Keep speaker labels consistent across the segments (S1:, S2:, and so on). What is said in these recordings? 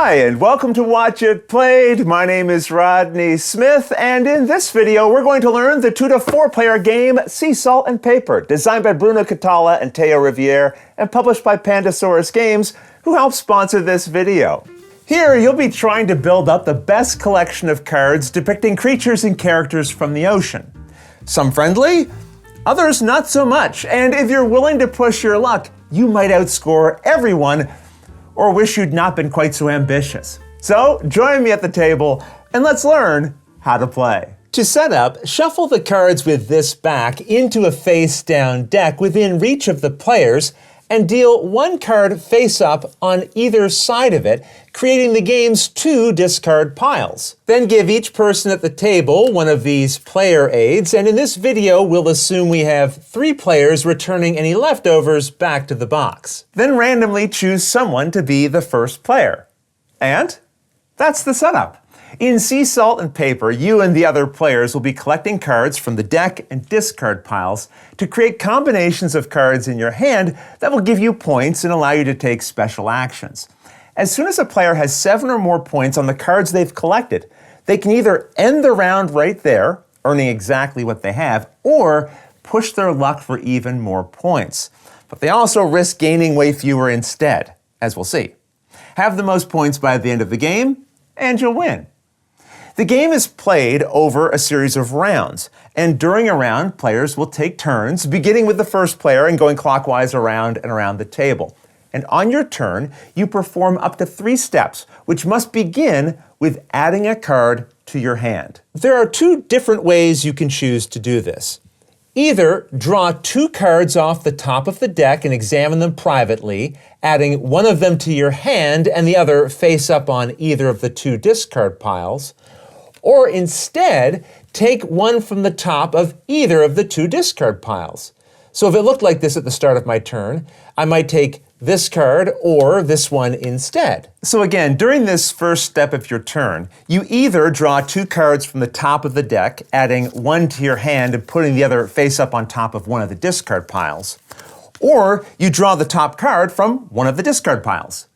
S1: Hi, and welcome to Watch It Played. My name is Rodney Smith, and in this video, we're going to learn the 2 to 4 player game Sea Salt and Paper, designed by Bruno Catala and Teo Riviere, and published by Pandasaurus Games, who helped sponsor this video. Here, you'll be trying to build up the best collection of cards depicting creatures and characters from the ocean. Some friendly, others not so much, and if you're willing to push your luck, you might outscore everyone or wish you'd not been quite so ambitious. So join me at the table and let's learn how to play. To set up, shuffle the cards with this back into a face-down deck within reach of the players and deal 1 card face-up on either side of it, creating the game's 2 discard piles. Then give each person at the table one of these player aids, and in this video we'll assume we have 3 players returning any leftovers back to the box. Then randomly choose someone to be the first player. And that's the setup. In Sea Salt and Paper, you and the other players will be collecting cards from the deck and discard piles to create combinations of cards in your hand that will give you points and allow you to take special actions. As soon as a player has 7 or more points on the cards they've collected, they can either end the round right there, earning exactly what they have, or push their luck for even more points. But they also risk gaining way fewer instead, as we'll see. Have the most points by the end of the game, and you'll win. The game is played over a series of rounds, and during a round, players will take turns, beginning with the first player and going clockwise around and around the table. And on your turn, you perform up to 3 steps, which must begin with adding a card to your hand. There are 2 different ways you can choose to do this. Either draw 2 cards off the top of the deck and examine them privately, adding one of them to your hand and the other face up on either of the 2 discard piles, or instead, take one from the top of either of the 2 discard piles. So if it looked like this at the start of my turn, I might take this card or this one instead. So again, during this first step of your turn, you either draw 2 cards from the top of the deck, adding one to your hand and putting the other face up on top of one of the discard piles, or you draw the top card from one of the discard piles.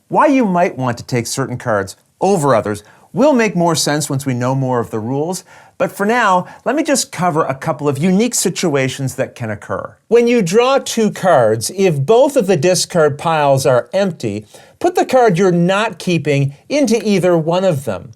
S1: Why you might want to take certain cards over others will make more sense once we know more of the rules, but for now, let me just cover a couple of unique situations that can occur. When you draw 2 cards, if both of the discard piles are empty, put the card you're not keeping into either one of them.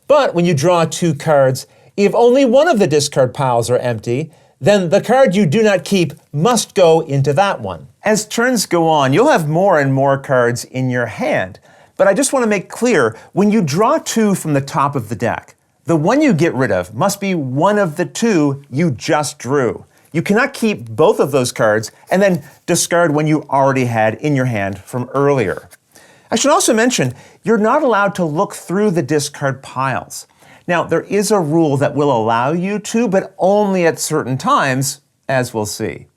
S1: But when you draw 2 cards, if only one of the discard piles are empty, then the card you do not keep must go into that one. As turns go on, you'll have more and more cards in your hand. But I just want to make clear, when you draw 2 from the top of the deck, the one you get rid of must be one of the 2 you just drew. You cannot keep both of those cards and then discard one you already had in your hand from earlier. I should also mention, you're not allowed to look through the discard piles. Now, there is a rule that will allow you to, but only at certain times, as we'll see.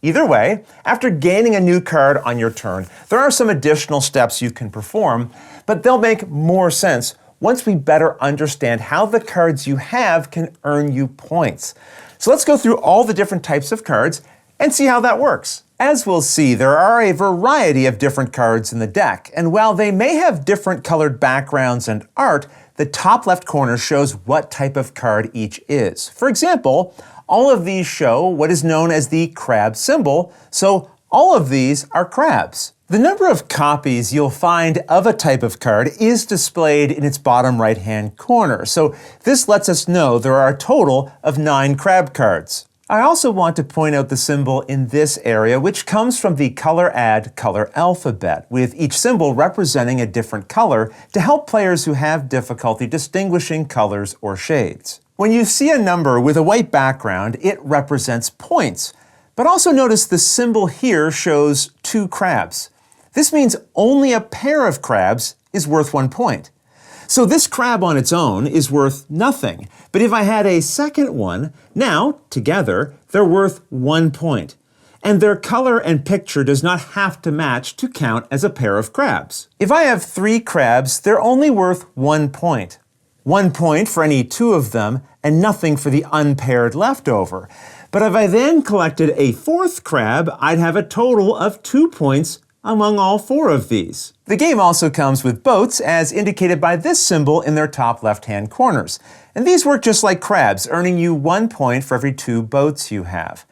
S1: Either way, after gaining a new card on your turn, there are some additional steps you can perform, but they'll make more sense once we better understand how the cards you have can earn you points. So let's go through all the different types of cards and see how that works. As we'll see, there are a variety of different cards in the deck, and while they may have different colored backgrounds and art, the top left corner shows what type of card each is. For example, all of these show what is known as the crab symbol, so all of these are crabs. The number of copies you'll find of a type of card is displayed in its bottom right-hand corner, so this lets us know there are a total of 9 crab cards. I also want to point out the symbol in this area, which comes from the Color Add color alphabet, with each symbol representing a different color to help players who have difficulty distinguishing colors or shades. When you see a number with a white background, it represents points. But also notice the symbol here shows 2 crabs. This means only a pair of crabs is worth 1 point. So this crab on its own is worth nothing. But if I had a second one, now, together, they're worth 1 point. And their color and picture does not have to match to count as a pair of crabs. If I have 3 crabs, they're only worth 1 point. 1 point for any 2 of them, and nothing for the unpaired leftover. But if I then collected a 4th crab, I'd have a total of 2 points among all 4 of these. The game also comes with boats, as indicated by this symbol in their top left-hand corners. And these work just like crabs, earning you 1 point for every 2 boats you have.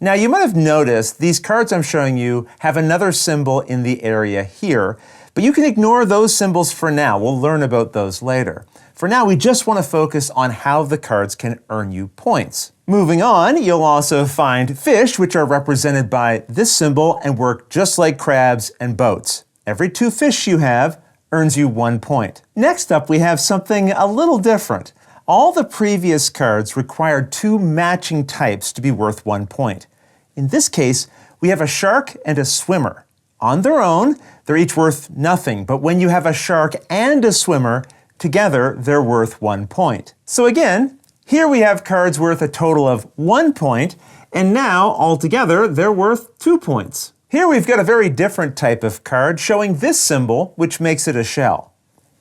S1: Now, you might have noticed these cards I'm showing you have another symbol in the area here, but you can ignore those symbols for now. We'll learn about those later. For now, we just want to focus on how the cards can earn you points. Moving on, you'll also find fish, which are represented by this symbol and work just like crabs and boats. Every 2 fish you have earns you 1 point. Next up, we have something a little different. All the previous cards required 2 matching types to be worth 1 point. In this case, we have a shark and a swimmer. On their own, they're each worth nothing, but when you have a shark and a swimmer, together they're worth 1 point. So again, here we have cards worth a total of 1 point, and now altogether they're worth 2 points. Here we've got a very different type of card showing this symbol, which makes it a shell.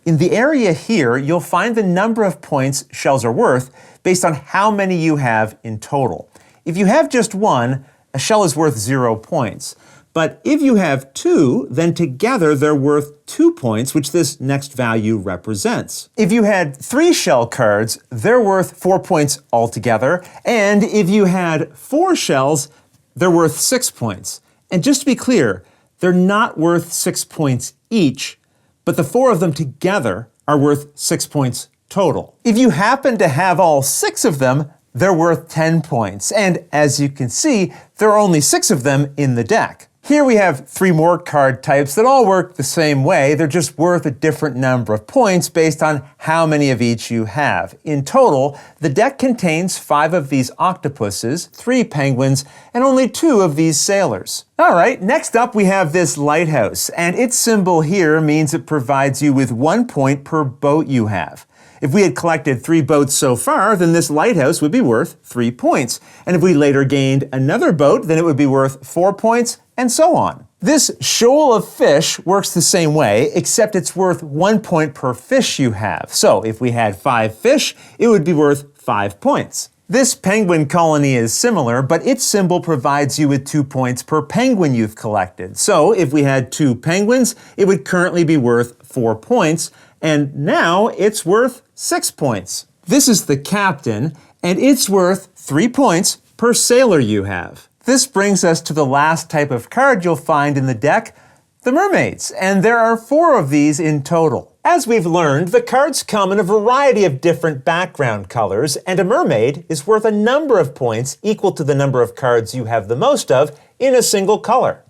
S1: In the area here, you'll find the number of points shells are worth based on how many you have in total. If you have just 1, a shell is worth 0 points. But if you have 2, then together they're worth 2 points, which this next value represents. If you had 3 shell cards, they're worth 4 points altogether. And if you had 4 shells, they're worth 6 points. And just to be clear, they're not worth 6 points each, but the 4 of them together are worth 6 points total. If you happen to have all 6 of them, they're worth 10 points. And as you can see, there are only 6 of them in the deck. Here we have 3 more card types that all work the same way. They're just worth a different number of points based on how many of each you have. In total, the deck contains 5 of these octopuses, 3 penguins, and only 2 of these sailors. All right, next up we have this lighthouse, and its symbol here means it provides you with 1 point per boat you have. If we had collected 3 boats so far, then this lighthouse would be worth 3 points. And if we later gained another boat, then it would be worth 4 points, and so on. This shoal of fish works the same way, except it's worth 1 point per fish you have. So if we had 5 fish, it would be worth 5 points. This penguin colony is similar, but its symbol provides you with 2 points per penguin you've collected. So if we had 2 penguins, it would currently be worth 4 points, and now it's worth 6 points. This is the captain, and it's worth 3 points per sailor you have. This brings us to the last type of card you'll find in the deck, the mermaids, and there are 4 of these in total. As we've learned, the cards come in a variety of different background colors, and a mermaid is worth a number of points equal to the number of cards you have the most of in a single color.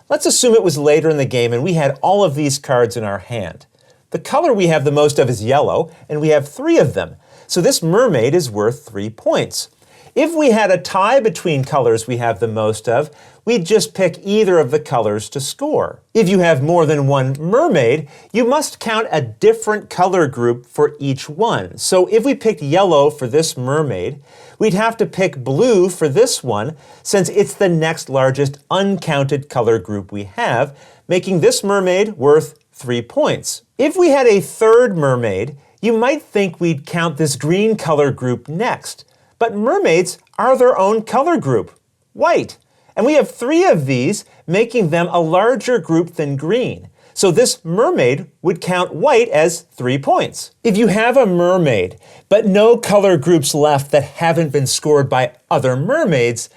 S1: Let's assume it was later in the game and we had all of these cards in our hand. The color we have the most of is yellow, and we have 3 of them, so this mermaid is worth 3 points. If we had a tie between colors we have the most of, we'd just pick either of the colors to score. If you have more than 1 mermaid, you must count a different color group for each one. So if we picked yellow for this mermaid, we'd have to pick blue for this one, since it's the next largest uncounted color group we have, making this mermaid worth 3 points. If we had a 3rd mermaid, you might think we'd count this green color group next. But mermaids are their own color group, white. And we have 3 of these, making them a larger group than green. So this mermaid would count white as 3 points. If you have a mermaid, but no color groups left that haven't been scored by other mermaids,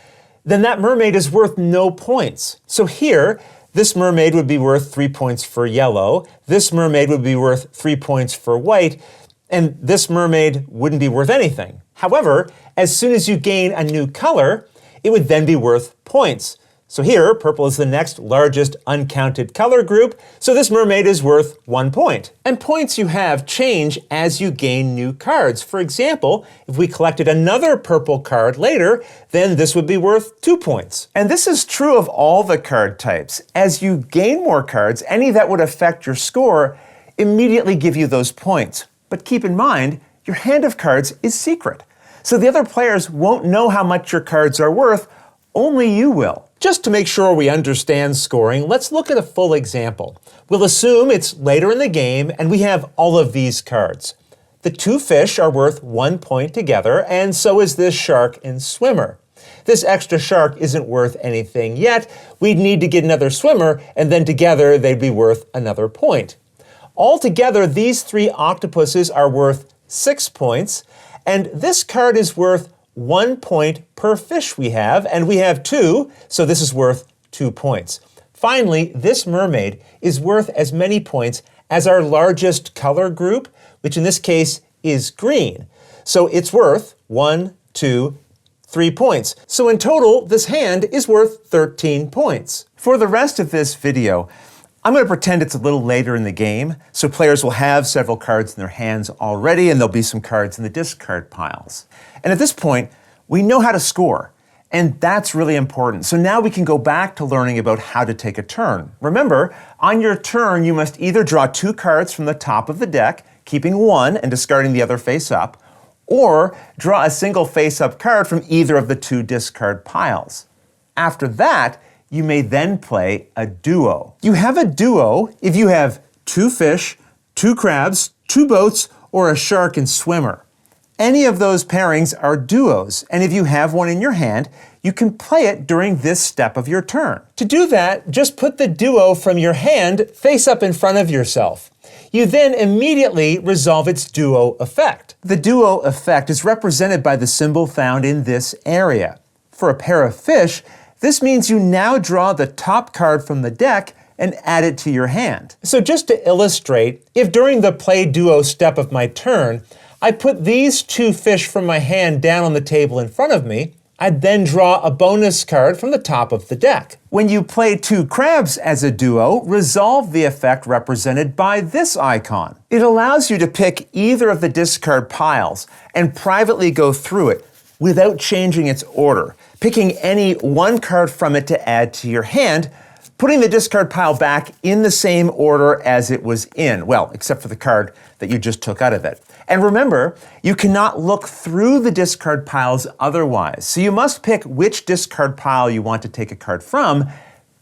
S1: then that mermaid is worth no points. So here, this mermaid would be worth 3 points for yellow, this mermaid would be worth 3 points for white, and this mermaid wouldn't be worth anything. However, as soon as you gain a new color, it would then be worth points. So here, purple is the next largest uncounted color group, so this mermaid is worth 1 point. And points you have change as you gain new cards. For example, if we collected another purple card later, then this would be worth 2 points. And this is true of all the card types. As you gain more cards, any that would affect your score immediately give you those points. But keep in mind, your hand of cards is secret. So the other players won't know how much your cards are worth, only you will. Just to make sure we understand scoring, let's look at a full example. We'll assume it's later in the game and we have all of these cards. The 2 fish are worth 1 point together, and so is this shark and swimmer. This extra shark isn't worth anything yet. We'd need to get another swimmer, and then together they'd be worth another point. Altogether, these 3 octopuses are worth 6 points, and this card is worth 1 point per fish we have, and we have 2, so this is worth 2 points. Finally, this mermaid is worth as many points as our largest color group, which in this case is green. So it's worth 1, 2, 3 points. So in total, this hand is worth 13 points. For the rest of this video, I'm going to pretend it's a little later in the game, so players will have several cards in their hands already, and there'll be some cards in the discard piles. And at this point, we know how to score, and that's really important. So now we can go back to learning about how to take a turn. Remember, on your turn, you must either draw 2 cards from the top of the deck, keeping 1 and discarding the other face up, or draw a single face-up card from either of the 2 discard piles. After that, you may then play a duo. You have a duo if you have 2 fish, 2 crabs, 2 boats, or a shark and swimmer. Any of those pairings are duos, and if you have one in your hand, you can play it during this step of your turn. To do that, just put the duo from your hand face up in front of yourself. You then immediately resolve its duo effect. The duo effect is represented by the symbol found in this area. For a pair of fish, this means you now draw the top card from the deck and add it to your hand. So just to illustrate, if during the play duo step of my turn, I put these 2 fish from my hand down on the table in front of me, I'd then draw a bonus card from the top of the deck. When you play 2 crabs as a duo, resolve the effect represented by this icon. It allows you to pick either of the discard piles and privately go through it without changing its order, picking any 1 card from it to add to your hand, putting the discard pile back in the same order as it was in, well, except for the card that you just took out of it. And remember, you cannot look through the discard piles otherwise, so you must pick which discard pile you want to take a card from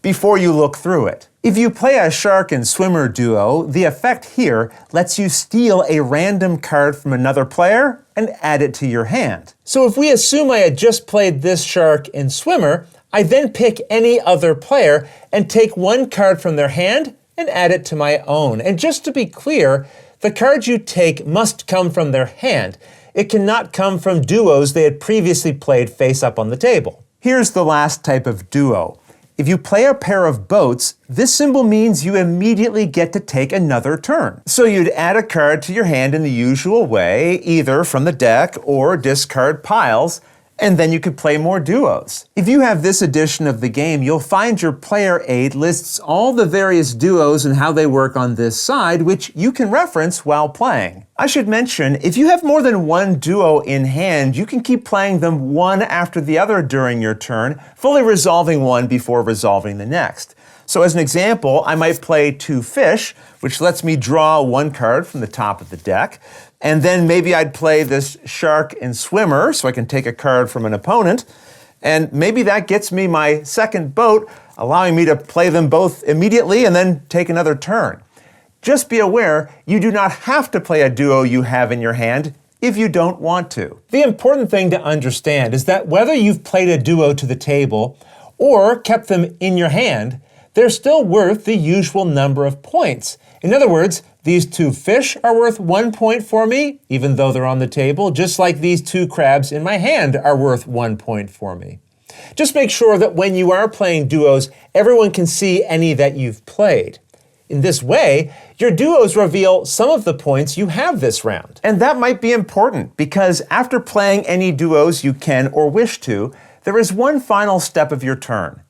S1: before you look through it. If you play a shark and swimmer duo, the effect here lets you steal a random card from another player and add it to your hand. So if we assume I had just played this shark and swimmer, I then pick any other player and take 1 card from their hand and add it to my own. And just to be clear, the cards you take must come from their hand. It cannot come from duos they had previously played face up on the table. Here's the last type of duo. If you play a pair of boats, this symbol means you immediately get to take another turn. So you'd add a card to your hand in the usual way, either from the deck or discard piles, and then you could play more duos. If you have this edition of the game, you'll find your player aid lists all the various duos and how they work on this side, which you can reference while playing. I should mention, if you have more than 1 duo in hand, you can keep playing them one after the other during your turn, fully resolving one before resolving the next. So as an example, I might play 2 fish, which lets me draw 1 card from the top of the deck. And then maybe I'd play this shark and swimmer, so I can take a card from an opponent. And maybe that gets me my second boat, allowing me to play them both immediately and then take another turn. Just be aware, you do not have to play a duo you have in your hand if you don't want to. The important thing to understand is that whether you've played a duo to the table or kept them in your hand, they're still worth the usual number of points. In other words, these 2 fish are worth 1 point for me, even though they're on the table, just like these 2 crabs in my hand are worth 1 point for me. Just make sure that when you are playing duos, everyone can see any that you've played. In this way, your duos reveal some of the points you have this round. And that might be important, because after playing any duos you can or wish to, there is one final step of your turn.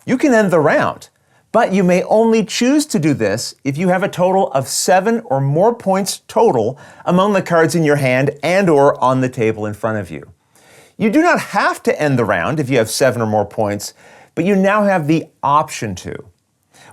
S1: You can end the round. But you may only choose to do this if you have a total of 7 or more points total among the cards in your hand and or on the table in front of you. You do not have to end the round if you have 7 or more points, but you now have the option to.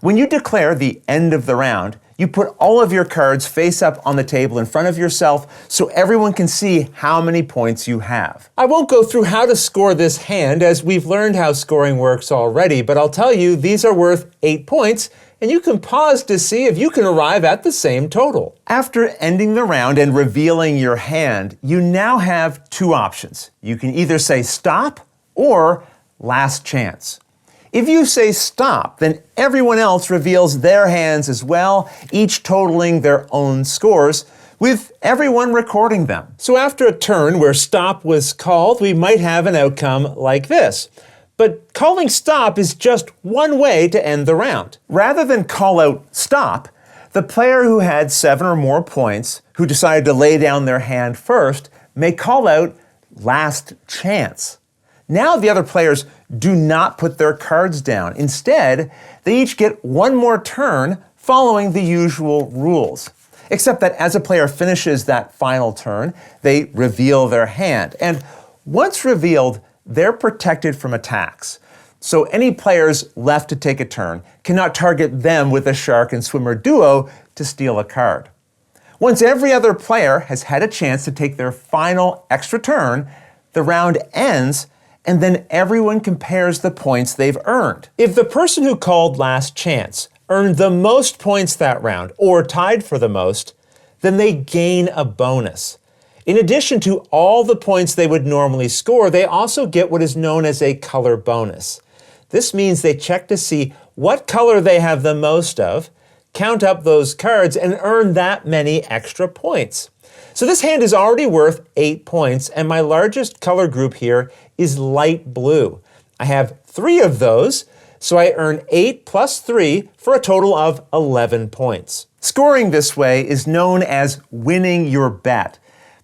S1: When you declare the end of the round, you put all of your cards face up on the table in front of yourself so everyone can see how many points you have. I won't go through how to score this hand as we've learned how scoring works already, but I'll tell you these are worth 8 points and you can pause to see if you can arrive at the same total. After ending the round and revealing your hand, you now have 2 options. You can either say stop or last chance. If you say stop, then everyone else reveals their hands as well, each totaling their own scores, with everyone recording them. So after a turn where stop was called, we might have an outcome like this. But calling stop is just one way to end the round. Rather than call out stop, the player who had 7 or more points, who decided to lay down their hand first, may call out last chance. Now the other players do not put their cards down. Instead, they each get one more turn following the usual rules. Except that as a player finishes that final turn, they reveal their hand. And once revealed, they're protected from attacks. So any players left to take a turn cannot target them with a shark and swimmer duo to steal a card. Once every other player has had a chance to take their final extra turn, the round ends, and then everyone compares the points they've earned. If the person who called last chance earned the most points that round, or tied for the most, then they gain a bonus. In addition to all the points they would normally score, they also get what is known as a color bonus. This means they check to see what color they have the most of, count up those cards, and earn that many extra points. So this hand is already worth 8 points, and my largest color group here is light blue. I have 3 of those, so I earn 8 plus 3 for a total of 11 points. Scoring this way is known as winning your bet,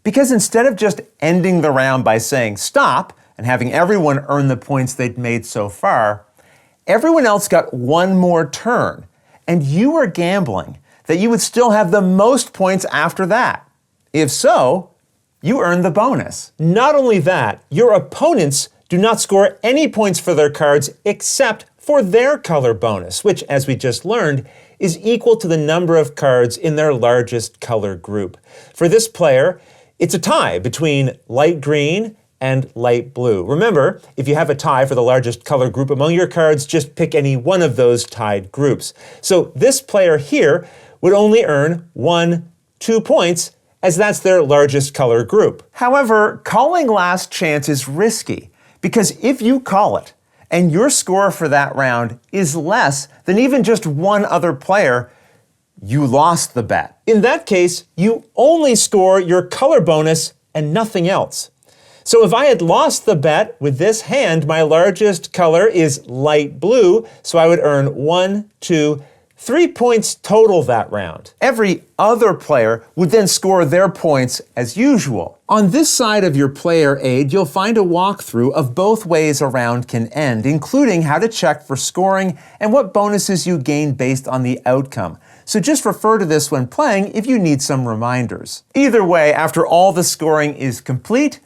S1: because instead of just ending the round by saying stop and having everyone earn the points they'd made so far, everyone else got one more turn, and you were gambling that you would still have the most points after that. If so, you earned the bonus. Not only that, your opponents do not score any points for their cards except for their color bonus, which, as we just learned, is equal to the number of cards in their largest color group. For this player, it's a tie between light green and light blue. Remember, if you have a tie for the largest color group among your cards, just pick any one of those tied groups. So this player here would only earn 2 points, as that's their largest color group. However, calling last chance is risky, because if you call it, and your score for that round is less than even just one other player, you lost the bet. In that case, you only score your color bonus and nothing else. So if I had lost the bet with this hand, my largest color is light blue, so I would earn 3 points total that round. Every other player would then score their points as usual. On this side of your player aid, you'll find a walkthrough of both ways a round can end, including how to check for scoring and what bonuses you gain based on the outcome. So just refer to this when playing if you need some reminders. Either way, after all the scoring is complete,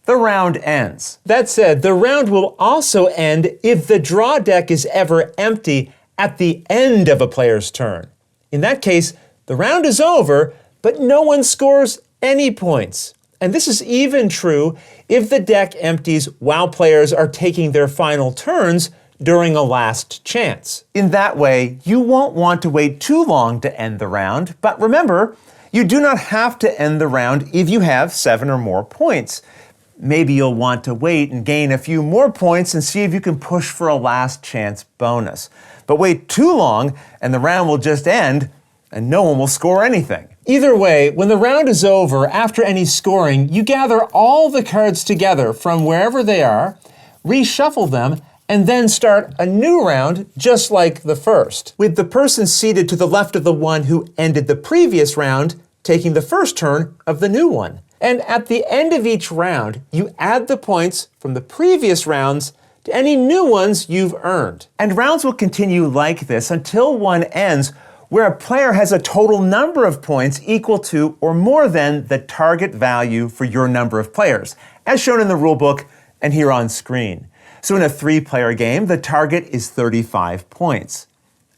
S1: the round ends. That said, the round will also end if the draw deck is ever empty at the end of a player's turn. In that case, the round is over, but no one scores any points. And this is even true if the deck empties while players are taking their final turns during a last chance. In that way, you won't want to wait too long to end the round, but remember, you do not have to end the round if you have 7 or more points. Maybe you'll want to wait and gain a few more points and see if you can push for a last chance bonus. But wait too long and the round will just end and no one will score anything. Either way, when the round is over, after any scoring, you gather all the cards together from wherever they are, reshuffle them, and then start a new round just like the first, with the person seated to the left of the one who ended the previous round taking the first turn of the new one. And at the end of each round, you add the points from the previous rounds to any new ones you've earned. And rounds will continue like this until one ends, where a player has a total number of points equal to or more than the target value for your number of players, as shown in the rulebook and here on screen. So in a 3-player game, the target is 35 points.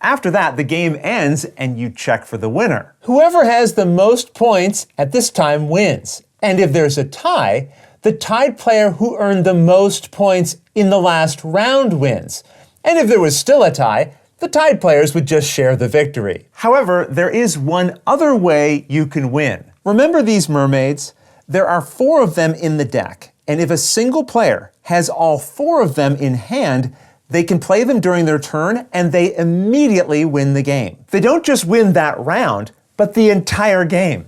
S1: After that, the game ends and you check for the winner. Whoever has the most points at this time wins. And if there's a tie, the tied player who earned the most points in the last round wins. And if there was still a tie, the tied players would just share the victory. However, there is one other way you can win. Remember these mermaids? There are 4 of them in the deck, And if a single player has all 4 of them in hand, they can play them during their turn and they immediately win the game. They don't just win that round, but the entire game.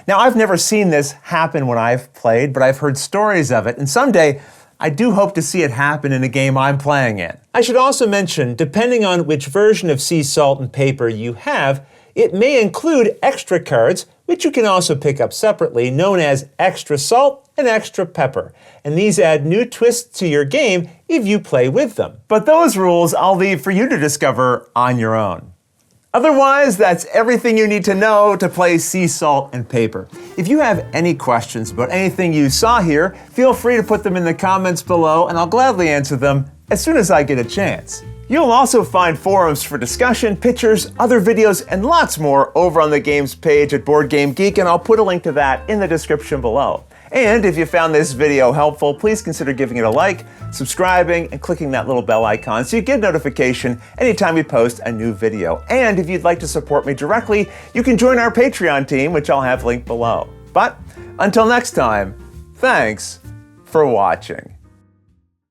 S1: Now, I've never seen this happen when I've played, but I've heard stories of it, and someday I do hope to see it happen in a game I'm playing in. I should also mention, depending on which version of Sea Salt and Paper you have, it may include extra cards, which you can also pick up separately, known as Extra Salt and Extra Pepper. And these add new twists to your game if you play with them. But those rules I'll leave for you to discover on your own. Otherwise, that's everything you need to know to play Sea Salt and Paper. If you have any questions about anything you saw here, feel free to put them in the comments below and I'll gladly answer them as soon as I get a chance. You'll also find forums for discussion, pictures, other videos, and lots more over on the games page at Board Game Geek, and I'll put a link to that in the description below. And if you found this video helpful, please consider giving it a like, subscribing, and clicking that little bell icon so you get notification anytime we post a new video. And if you'd like to support me directly, you can join our Patreon team, which I'll have linked below. But until next time, thanks for watching.